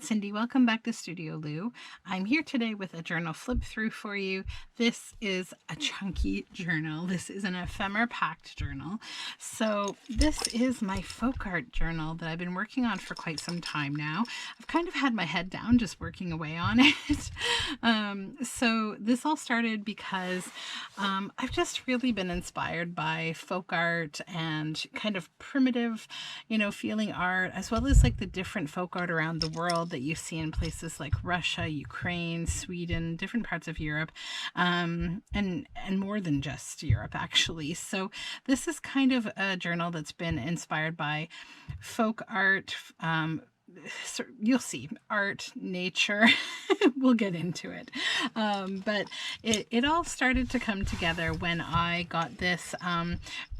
it's Cindy. Welcome back to Studioloo. I'm here today with a journal flip through for you. This is a chunky journal. This is an ephemera packed journal. So this is my folk art journal that I've been working on for quite some time now. I've kind of had my head down just working away on it. So this all started because I've just really been inspired by folk art and kind of primitive, feeling art, as well as like the different folk art around the world that you see in places like Russia, Ukraine, Sweden, different parts of Europe, and more than just Europe, actually. So this is kind of a journal that's been inspired by folk art. So you'll see art, nature. We'll get into it. But it all started to come together when I got this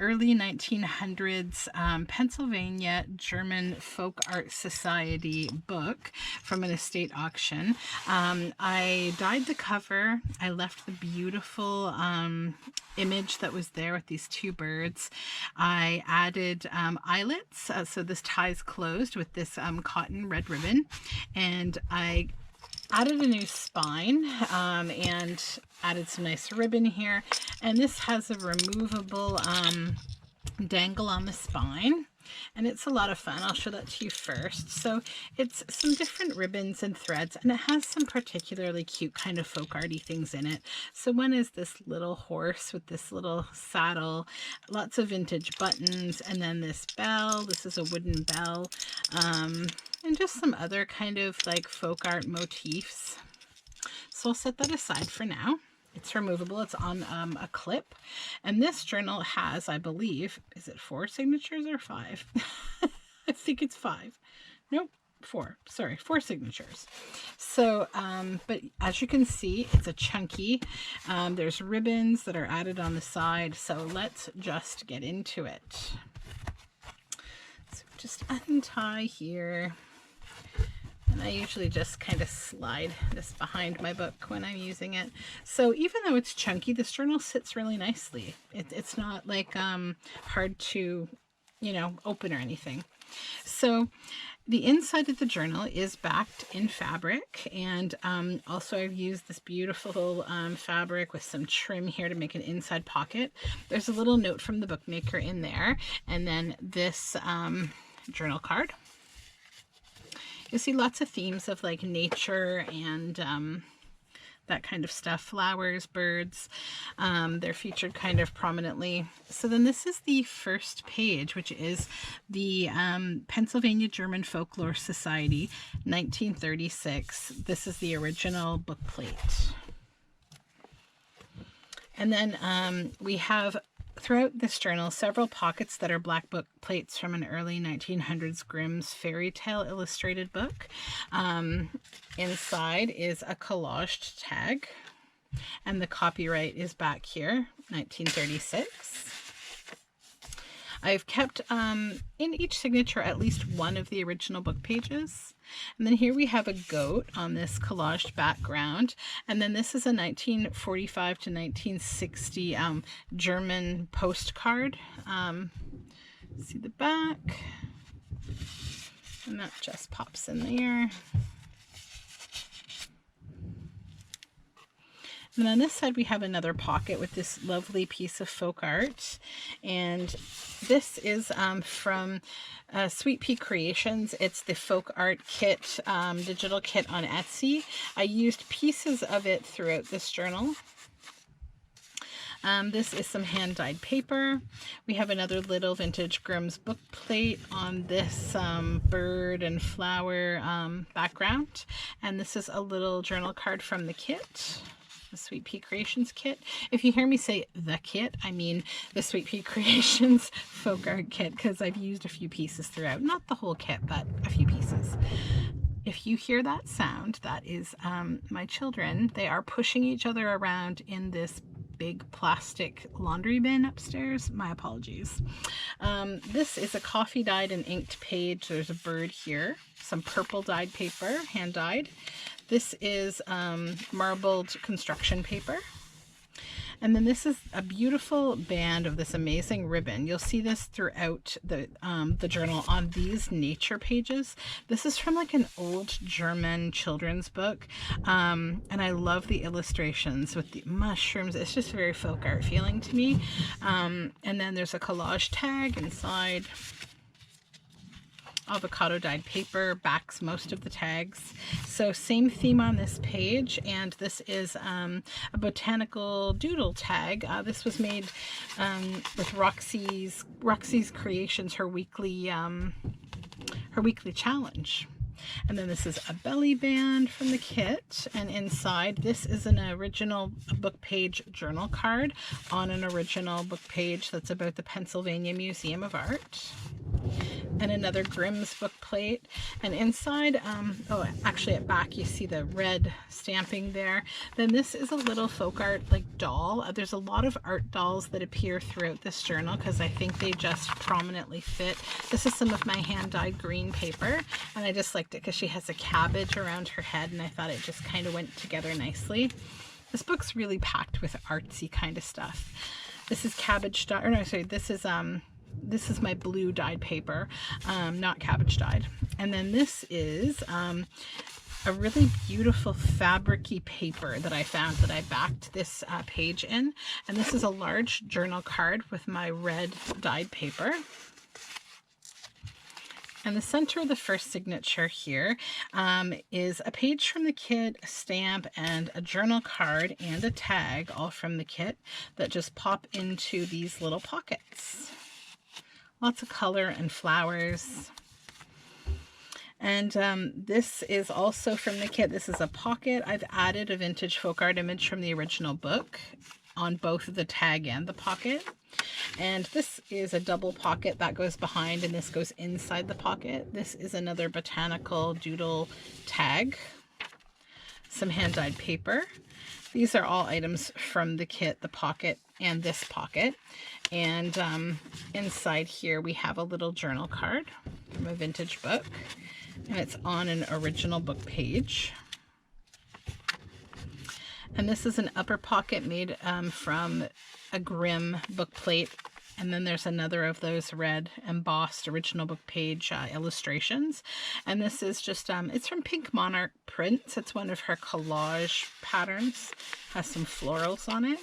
early 1900s Pennsylvania German Folk Art Society book from an estate auction. I dyed the cover. I left the beautiful image that was there with these two birds. I added eyelets, so this ties closed with this cotton red ribbon, and I added a new spine and added some nice ribbon here, and this has a removable dangle on the spine, and it's a lot of fun. I'll show that to you first. So it's some different ribbons and threads, and it has some particularly cute kind of folk arty things in it. So one is this little horse with this little saddle, lots of vintage buttons, and then this bell. This is a wooden bell, and just some other kind of like folk art motifs. So I'll set that aside for now. It's removable. It's on a clip. And this journal has, I believe, is it 4 signatures or 5? I think it's 5. Nope, 4. Sorry, 4 signatures. So, but as you can see, it's a chunky. There's ribbons that are added on the side. So let's just get into it. So just untie here. And I usually just kind of slide this behind my book when I'm using it. So even though it's chunky, this journal sits really nicely. It's not like hard to, open or anything. So the inside of the journal is backed in fabric, and also I've used this beautiful fabric with some trim here to make an inside pocket. There's a little note from the bookmaker in there, and then this journal card. You'll see lots of themes of like nature and that kind of stuff, flowers, birds. They're featured kind of prominently. So then this is the first page, which is the Pennsylvania German Folklore Society, 1936. This is the original book plate. And then we have throughout this journal several pockets that are black book plates from an early 1900s Grimm's fairy tale illustrated book. Inside is a collaged tag, and the copyright is back here, 1936. I've kept in each signature at least one of the original book pages. And then here we have a goat on this collaged background. And then this is a 1945 to 1960 German postcard. See the back. And that just pops in there. And on this side we have another pocket with this lovely piece of folk art, and this is from Sweet Pea Creations. It's the folk art kit, digital kit on Etsy. I used pieces of it throughout this journal. This is some hand-dyed paper. We have another little vintage Grimm's book plate on this bird and flower background, and this is a little journal card from the kit. The Sweet Pea Creations kit. If you hear me say the kit, I mean the Sweet Pea Creations folk art kit, because I've used a few pieces throughout. Not the whole kit, but a few pieces. If you hear that sound, that is my children. They are pushing each other around in this big plastic laundry bin upstairs. My apologies. This is a coffee dyed and inked page. There's a bird here. Some purple dyed paper, hand dyed. This is marbled construction paper. And then this is a beautiful band of this amazing ribbon. You'll see this throughout the journal on these nature pages. This is from like an old German children's book. And I love the illustrations with the mushrooms. It's just very folk art feeling to me. And then there's a collage tag inside. Avocado dyed paper backs most of the tags. So same theme on this page, and this is a botanical doodle tag. This was made with Roxy's Creations, her weekly challenge. And then this is a belly band from the kit, and inside this is an original book page journal card on an original book page that's about the Pennsylvania Museum of Art. And another Grimm's book plate. And inside, oh, actually at back you see the red stamping there. Then this is a little folk art like doll. There's a lot of art dolls that appear throughout this journal because I think they just prominently fit. This is some of my hand-dyed green paper, and I just liked it because she has a cabbage around her head, and I thought it just kind of went together nicely. This book's really packed with artsy kind of stuff. This is cabbage dyed, or no, sorry, this is my blue dyed paper, not cabbage dyed. And then this is a really beautiful fabric-y paper that I found that I backed this page in. And this is a large journal card with my red dyed paper. And the center of the first signature here is a page from the kit, a stamp, and a journal card and a tag, all from the kit, that just pop into these little pockets. Lots of color and flowers. And this is also from the kit. This is a pocket. I've added a vintage folk art image from the original book on both the tag and the pocket. And this is a double pocket that goes behind, and this goes inside the pocket. This is another botanical doodle tag. Some hand-dyed paper. These are all items from the kit, the pocket and this pocket. And inside here we have a little journal card from a vintage book, and it's on an original book page. And this is an upper pocket made from a Grimm book plate. And then there's another of those red embossed original book page illustrations. And this is just, it's from Pink Monarch Prints. It's one of her collage patterns. Has some florals on it.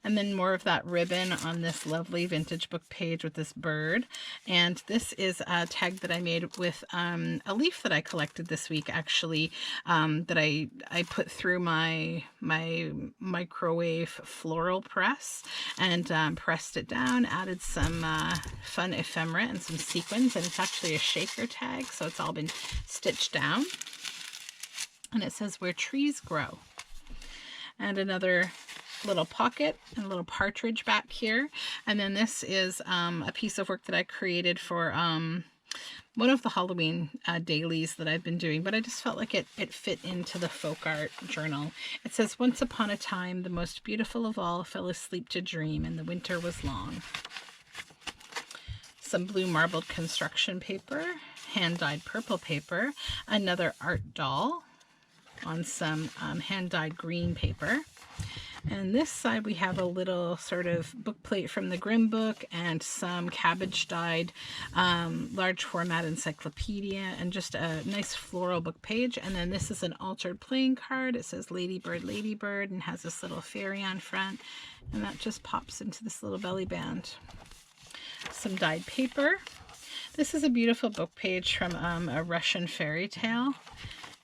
And then more of that ribbon on this lovely vintage book page with this bird. And this is a tag that I made with a leaf that I collected this week, actually, that I put through my microwave floral press and pressed it down, added some fun ephemera and some sequins, and it's actually a shaker tag, so it's all been stitched down. And it says, "Where trees grow." And another little pocket and a little partridge back here. And then this is a piece of work that I created for one of the Halloween dailies that I've been doing, but I just felt like it fit into the folk art journal. It says, "Once upon a time, the most beautiful of all fell asleep to dream, and the winter was long." Some blue marbled construction paper, hand-dyed purple paper, another art doll on some hand-dyed green paper. And this side we have a little sort of book plate from the Grimm book and some cabbage dyed large format encyclopedia and just a nice floral book page. And then this is an altered playing card. It says "Ladybird, Ladybird," and has this little fairy on front. And that just pops into this little belly band. Some dyed paper. This is a beautiful book page from a Russian fairy tale.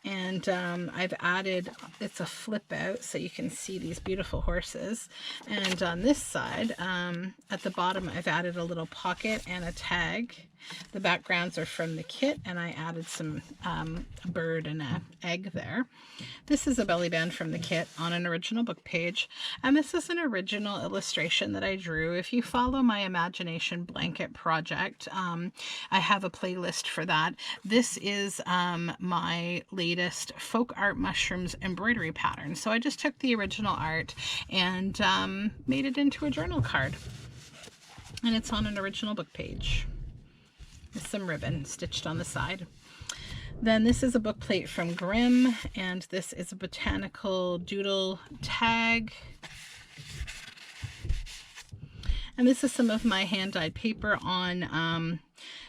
And I've added, it's a flip out so you can see these beautiful horses. And on this side, at the bottom, I've added a little pocket and a tag. The backgrounds are from the kit, and I added some a bird and an egg there. This is a belly band from the kit on an original book page, and this is an original illustration that I drew. If you follow my Imagination Blanket project, I have a playlist for that. This is my latest folk art mushrooms embroidery pattern. So I just took the original art and made it into a journal card, and it's on an original book page with some ribbon stitched on the side. Then this is a book plate from Grimm, and this is a botanical doodle tag. And this is some of my hand-dyed paper on,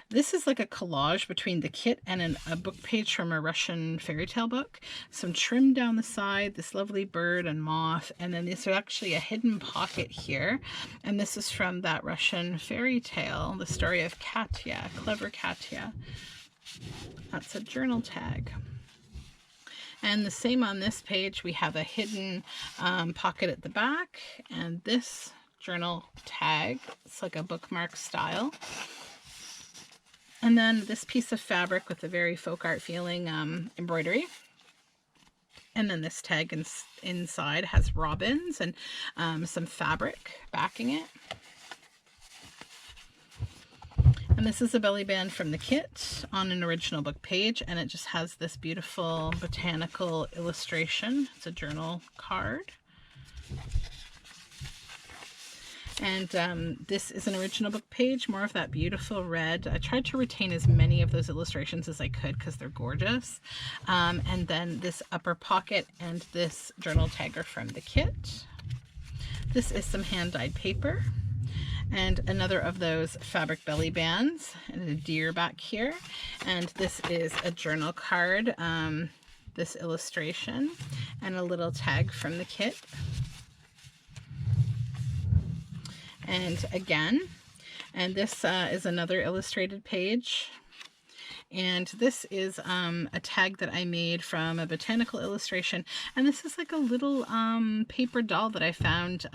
this is like a collage between the kit and a book page from a Russian fairy tale book. Some trim down the side, this lovely bird and moth, and then there's actually a hidden pocket here. And this is from that Russian fairy tale, the story of Katya, clever Katya. That's a journal tag. And the same on this page, we have a hidden pocket at the back, and this journal tag, it's like a bookmark style. And then this piece of fabric with a very folk art feeling embroidery. And then this tag inside has robins and some fabric backing it. And this is a belly band from the kit on an original book page, and it just has this beautiful botanical illustration. It's a journal card. And this is an original book page, more of that beautiful red. I tried to retain as many of those illustrations as I could because they're gorgeous. And then this upper pocket and this journal tag are from the kit. This is some hand-dyed paper. And another of those fabric belly bands, and a deer back here. And this is a journal card, this illustration, and a little tag from the kit. And again, and this is another illustrated page. And this is a tag that I made from a botanical illustration. And this is like a little paper doll that I found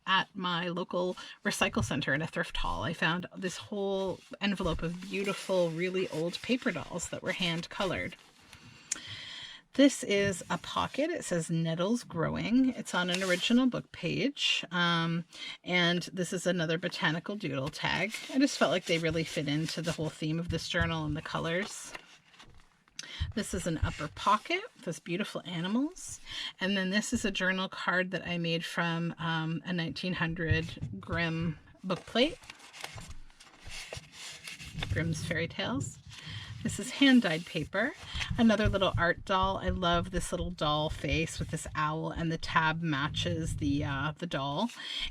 at my local recycle center in a thrift haul. I found this whole envelope of beautiful, really old paper dolls that were hand colored. This is a pocket. It says Nettles Growing. It's on an original book page. And this is another botanical doodle tag. I just felt like they really fit into the whole theme of this journal and the colors. This is an upper pocket with those beautiful animals. And then this is a journal card that I made from a 1900 Grimm book plate. Grimm's Fairy Tales. This is hand-dyed paper. Another little art doll. I love this little doll face with this owl, and the tab matches the doll.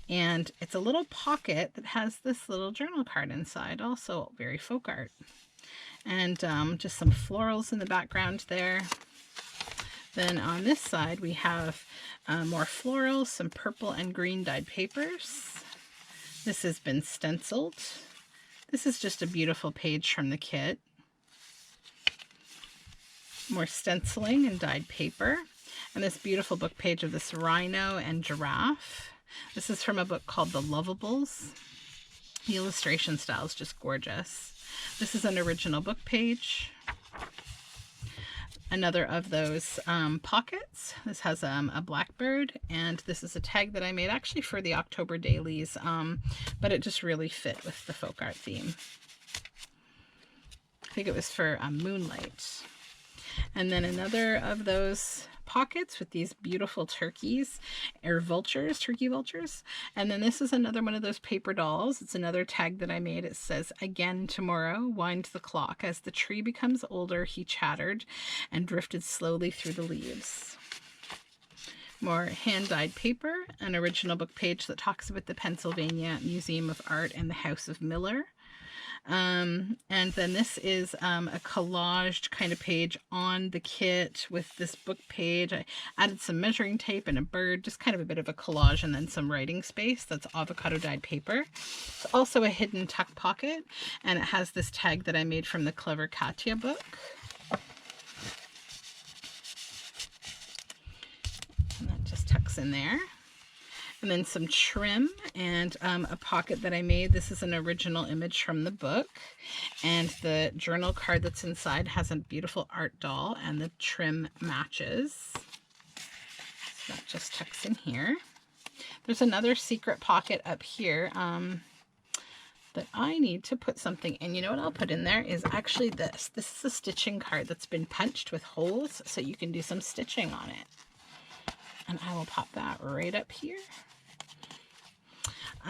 And it's a little pocket that has this little journal card inside, also very folk art. And just some florals in the background there. Then on this side we have more florals, some purple and green dyed papers. This has been stenciled. This is just a beautiful page from the kit. More stenciling and dyed paper. And this beautiful book page of this rhino and giraffe. This is from a book called The Lovables. The illustration style is just gorgeous. This is an original book page. Another of those pockets. This has a blackbird, and this is a tag that I made actually for the October dailies, but it just really fit with the folk art theme. I think it was for Moonlight. And then another of those pockets with these beautiful turkeys, or vultures, turkey vultures. And then this is another one of those paper dolls. It's another tag that I made. It says, "Again tomorrow, wind the clock. As the tree becomes older, he chattered and drifted slowly through the leaves." More hand-dyed paper, an original book page that talks about the Pennsylvania Museum of Art and the House of Miller. And then this is a collaged kind of page on the kit with this book page. I added some measuring tape and a bird, just kind of a bit of a collage, and then some writing space. That's avocado dyed paper. It's also a hidden tuck pocket, and it has this tag that I made from the Clever Katya book. And that just tucks in there. And then some trim and a pocket that I made. This is an original image from the book. And the journal card that's inside has a beautiful art doll, and the trim matches. So that just tucks in here. There's another secret pocket up here that I need to put something in. You know what I'll put in there is actually this. This is a stitching card that's been punched with holes so you can do some stitching on it. And I will pop that right up here.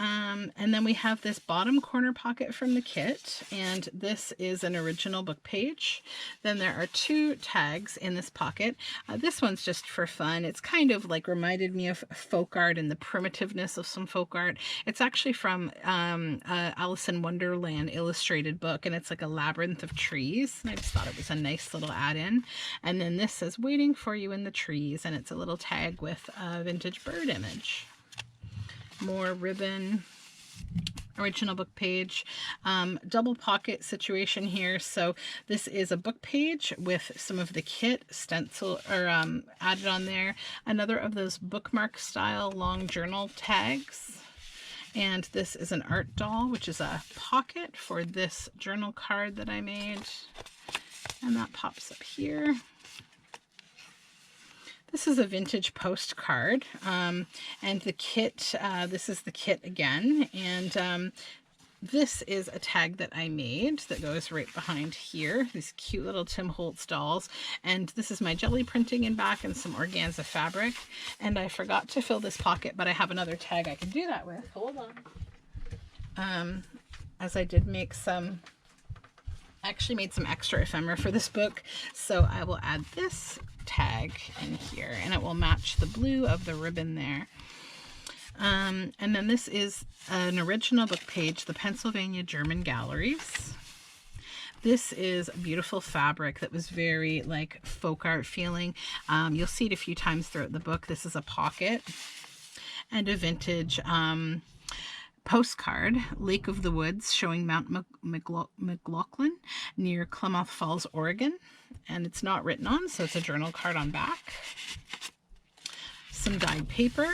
And then we have this bottom corner pocket from the kit, and this is an original book page. Then there are 2 tags in this pocket. This one's just for fun. It's kind of like reminded me of folk art and the primitiveness of some folk art. It's actually from Alice in Wonderland illustrated book, and it's like a labyrinth of trees. And I just thought it was a nice little add-in. And then this says waiting for you in the trees, and it's a little tag with a vintage bird image. More ribbon, original book page, double pocket situation here. So this is a book page with some of the kit stencil or added on there. Another of those bookmark style long journal tags. And this is an art doll, which is a pocket for this journal card that I made. And that pops up here. This is a vintage postcard, and the kit, this is the kit again, and this is a tag that I made that goes right behind here, these cute little Tim Holtz dolls, and this is my jelly printing in back and some organza fabric, and I forgot to fill this pocket, but I have another tag I can do that with. Hold on. As I did make some, I actually made some extra ephemera for this book, so I will add this tag in here, and it will match the blue of the ribbon there. And then this is an original book page, the Pennsylvania German Galleries. This is beautiful fabric that was very like folk art feeling. You'll see it a few times throughout the book. This is a pocket and a vintage postcard, Lake of the Woods, showing Mount McLaughlin near Klamath Falls, Oregon. And it's not written on, so it's a journal card on back. Some dyed paper.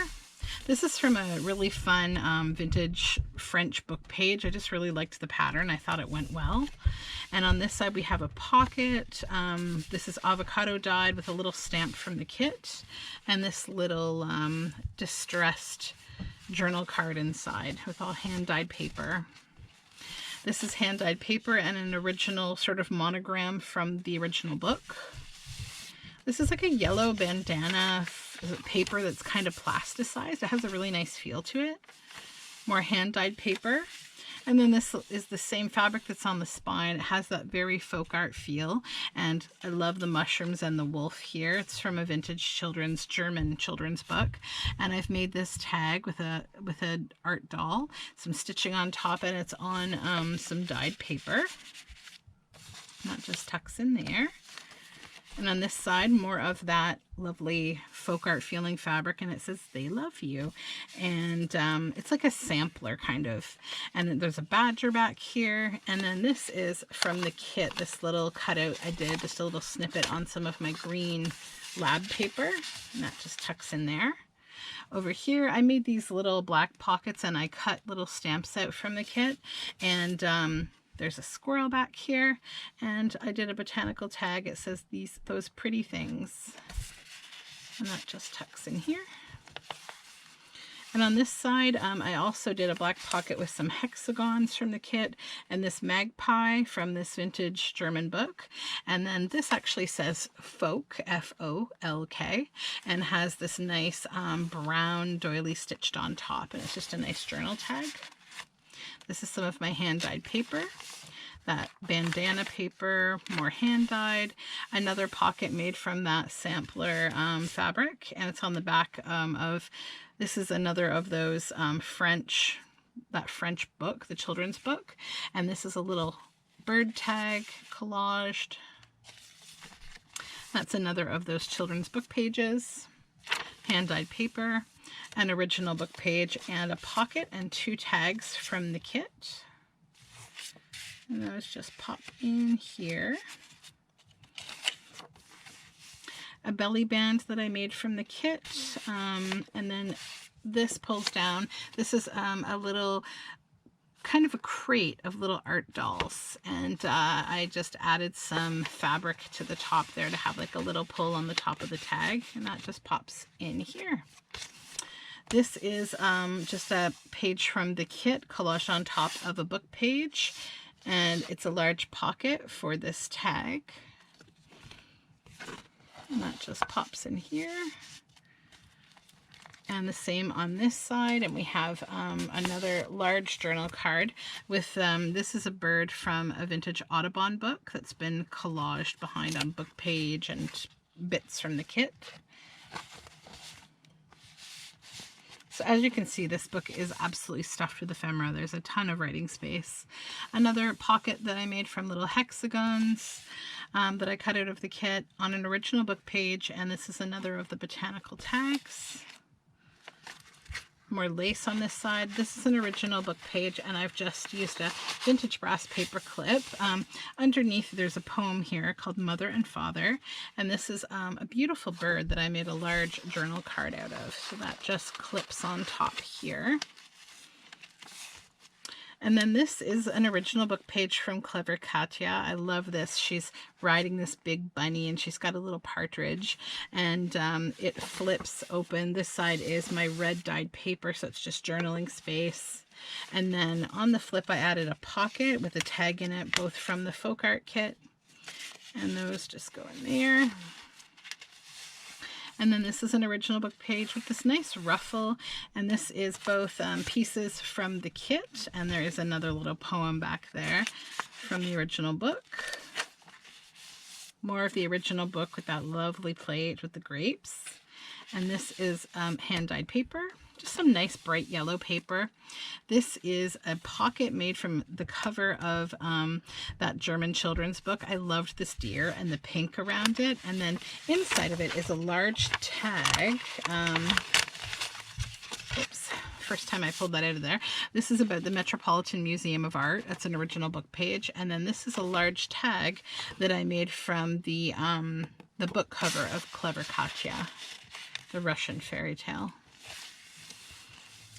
This is from a really fun vintage French book page. I just really liked the pattern. I thought it went well. And on this side we have a pocket. This is avocado dyed with a little stamp from the kit. And this little distressed journal card inside with all hand-dyed paper. This is hand-dyed paper and an original sort of monogram from the original book. This is like a yellow bandana paper that's kind of plasticized. It has a really nice feel to it. More hand-dyed paper. And then this is the same fabric that's on the spine. It has that very folk art feel. And I love the mushrooms and the wolf here. It's from a vintage German children's book. And I've made this tag with an art doll, some stitching on top, and it's on some dyed paper. And that just tucks in there. And on this side, more of that lovely folk art feeling fabric, and it says, "They love you." And it's like a sampler kind of. And then there's a badger back here. And then this is from the kit, this little cutout I did, just a little snippet on some of my green lab paper. And that just tucks in there. Over here, I made these little black pockets, and I cut little stamps out from the kit. And there's a squirrel back here, and I did a botanical tag. It says those pretty things, and that just tucks in here. And on this side, I also did a black pocket with some hexagons from the kit and this magpie from this vintage German book. And then this actually says folk, F-O-L-K, and has this nice brown doily stitched on top, and it's just a nice journal tag. This is some of my hand-dyed paper, that bandana paper, more hand-dyed, another pocket made from that sampler fabric, and it's on the back of, this is another of those French book, the children's book, and this is a little bird tag collaged. That's another of those children's book pages, hand-dyed paper, an original book page, and a pocket and 2 tags from the kit. And those just pop in here. A belly band that I made from the kit, and then this pulls down. This is a little kind of a crate of little art dolls, and I just added some fabric to the top there to have like a little pull on the top of the tag, and that just pops in here. This is just a page from the kit, collaged on top of a book page, and it's a large pocket for this tag. And that just pops in here. And the same on this side, and we have another large journal card with, this is a bird from a vintage Audubon book that's been collaged behind on book page and bits from the kit. So as you can see, this book is absolutely stuffed with ephemera. There's a ton of writing space. Another pocket that I made from little hexagons that I cut out of the kit on an original book page, and this is another of the botanical tags. More lace on this side. This is an original book page, and I've just used a vintage brass paper clip. Underneath there's a poem here called Mother and Father, and this is a beautiful bird that I made a large journal card out of. So that just clips on top here. And then this is an original book page from Clever Katya. I love this. She's riding this big bunny and she's got a little partridge, and it flips open. This side is my red dyed paper, so it's just journaling space. And then on the flip I added a pocket with a tag in it, both from the folk art kit, and those just go in there. And then this is an original book page with this nice ruffle, and this is both pieces from the kit, and there is another little poem back there from the original book. More of the original book with that lovely plate with the grapes. And this is hand-dyed paper, just some nice bright yellow paper. This is a pocket made from the cover of that German children's book. I loved this deer and the pink around it. And then inside of it is a large tag. Oops, first time I pulled that out of there. This is about the Metropolitan Museum of Art. That's an original book page. And then this is a large tag that I made from the book cover of Clever Katya, the Russian fairy tale.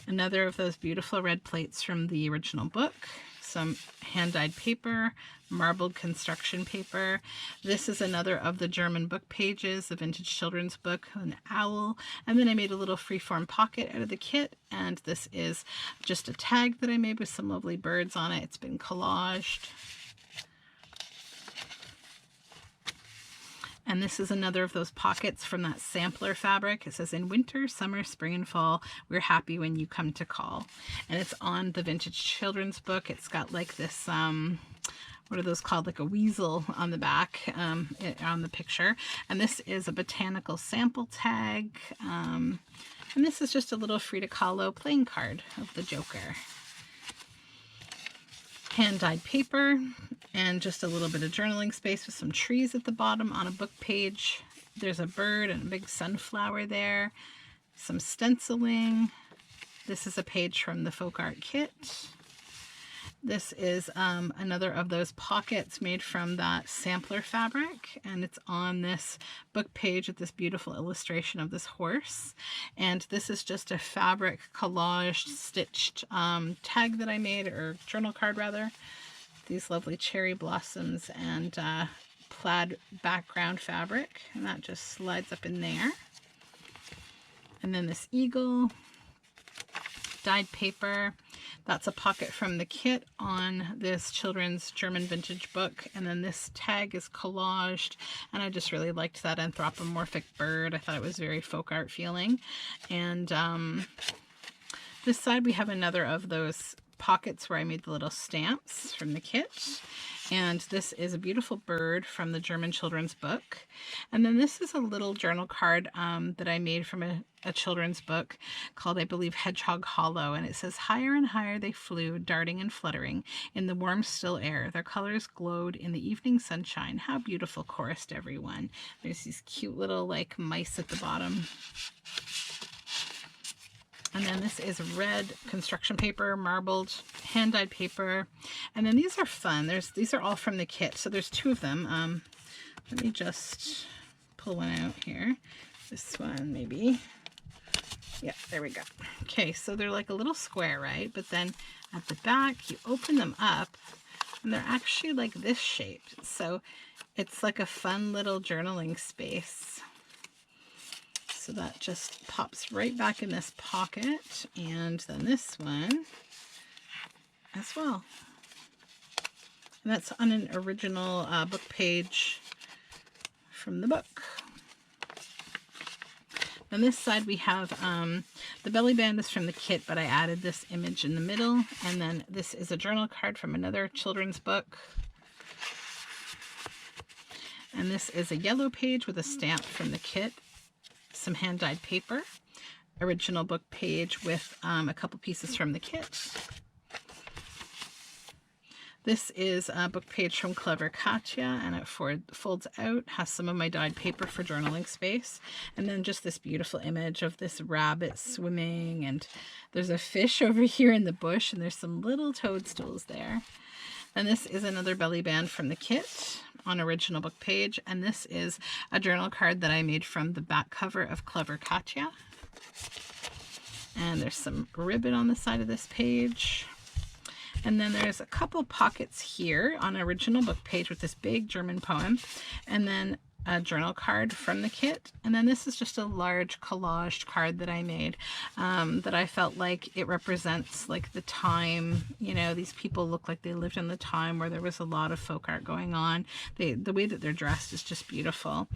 Another of those beautiful red plates from the original book. Some hand-dyed paper, marbled construction paper. This is another of the German book pages, the vintage children's book, an owl. And then I made a little freeform pocket out of the kit. And this is just a tag that I made with some lovely birds on it. It's been collaged. And this is another of those pockets from that sampler fabric. It says, in winter, summer, spring, and fall, we're happy when you come to call. And it's on the vintage children's book. It's got like this, what are those called? Like a weasel on the back on the picture. And this is a botanical sample tag. And this is just a little Frida Kahlo playing card of the Joker. Hand-dyed paper, and just a little bit of journaling space with some trees at the bottom on a book page. There's a bird and a big sunflower there. Some stenciling. This is a page from the folk art kit. This is another of those pockets made from that sampler fabric, and it's on this book page with this beautiful illustration of this horse. And this is just a fabric collage stitched tag that I made, or journal card rather. These lovely cherry blossoms and plaid background fabric, and that just slides up in there. And then this eagle, dyed paper. That's a pocket from the kit on this children's German vintage book. And then this tag is collaged, and I just really liked that anthropomorphic bird. I thought it was very folk art feeling. And this side we have another of those pockets where I made the little stamps from the kit. And this is a beautiful bird from the German children's book. And then this is a little journal card that I made from a children's book called, I believe, Hedgehog Hollow. And it says, higher and higher they flew, darting and fluttering in the warm, still air. Their colors glowed in the evening sunshine. How beautiful, chorused everyone. There's these cute little like mice at the bottom. And then this is red construction paper, marbled, hand-dyed paper. And then these are fun. These are all from the kit. So there's two of them. Let me just pull one out here. This one, maybe. Yeah, there we go. Okay, so they're like a little square, right? But then at the back, you open them up, and they're actually like this shape. So it's like a fun little journaling space. So that just pops right back in this pocket, and then this one as well. And that's on an original book page from the book. On this side we have the belly band is from the kit, but I added this image in the middle. And then this is a journal card from another children's book. And this is a yellow page with a stamp from the kit, some hand-dyed paper, original book page with a couple pieces from the kit. This is a book page from Clever Katya, and it folds out, has some of my dyed paper for journaling space, and then just this beautiful image of this rabbit swimming, and there's a fish over here in the bush, and there's some little toadstools there. And this is another belly band from the kit on original book page, and this is a journal card that I made from the back cover of Clever Katya. And there's some ribbon on the side of this page. And then there's a couple pockets here on original book page with this big German poem, and then a journal card from the kit. And then this is just a large collaged card that I made that I felt like it represents like the time, you know, these people look like they lived in the time where there was a lot of folk art going on. The way that they're dressed is just beautiful.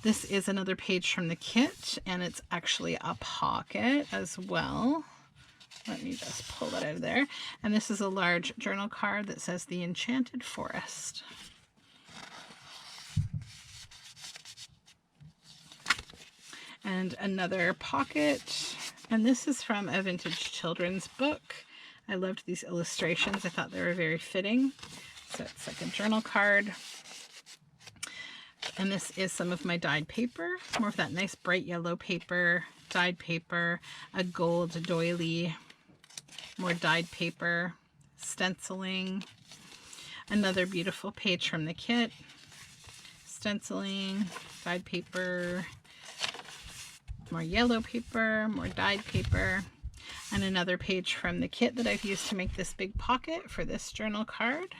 This is another page from the kit, and it's actually a pocket as well. Let me just pull that out of there. And this is a large journal card that says The Enchanted Forest. And another pocket. And this is from a vintage children's book. I loved these illustrations. I thought they were very fitting. So it's like a journal card. And this is some of my dyed paper. More of that nice bright yellow paper, dyed paper, a gold doily. More dyed paper, stenciling, another beautiful page from the kit, stenciling, dyed paper, more yellow paper, more dyed paper, and another page from the kit that I've used to make this big pocket for this journal card.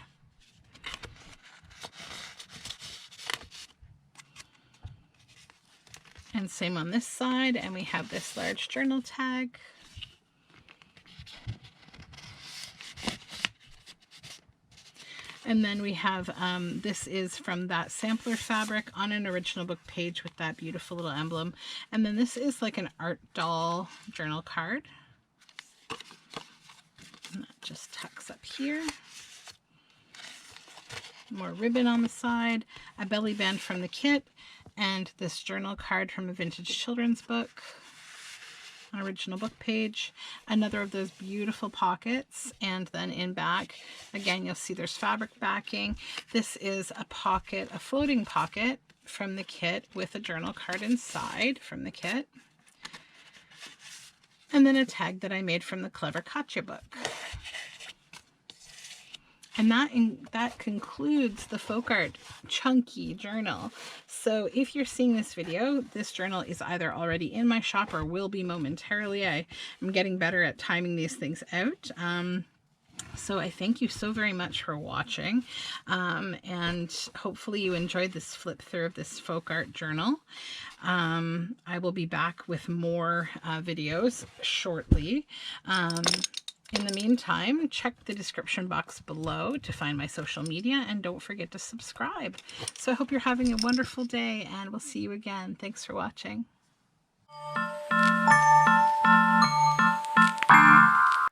And same on this side, and we have this large journal tag. And then we have, this is from that sampler fabric on an original book page with that beautiful little emblem. And then this is like an art doll journal card. And that just tucks up here. More ribbon on the side, a belly band from the kit, and this journal card from a vintage children's book. An original book page, another of those beautiful pockets, and then in back again you'll see there's fabric backing. This is a pocket, a floating pocket from the kit with a journal card inside from the kit, and then a tag that I made from the Clever Katya book. And that concludes the folk art chunky journal. So if you're seeing this video, this journal is either already in my shop or will be momentarily. I am getting better at timing these things out. So I thank you so very much for watching. And hopefully you enjoyed this flip through of this folk art journal. I will be back with more videos shortly. In the meantime, check the description box below to find my social media, and don't forget to subscribe. So I hope you're having a wonderful day, and we'll see you again. Thanks for watching.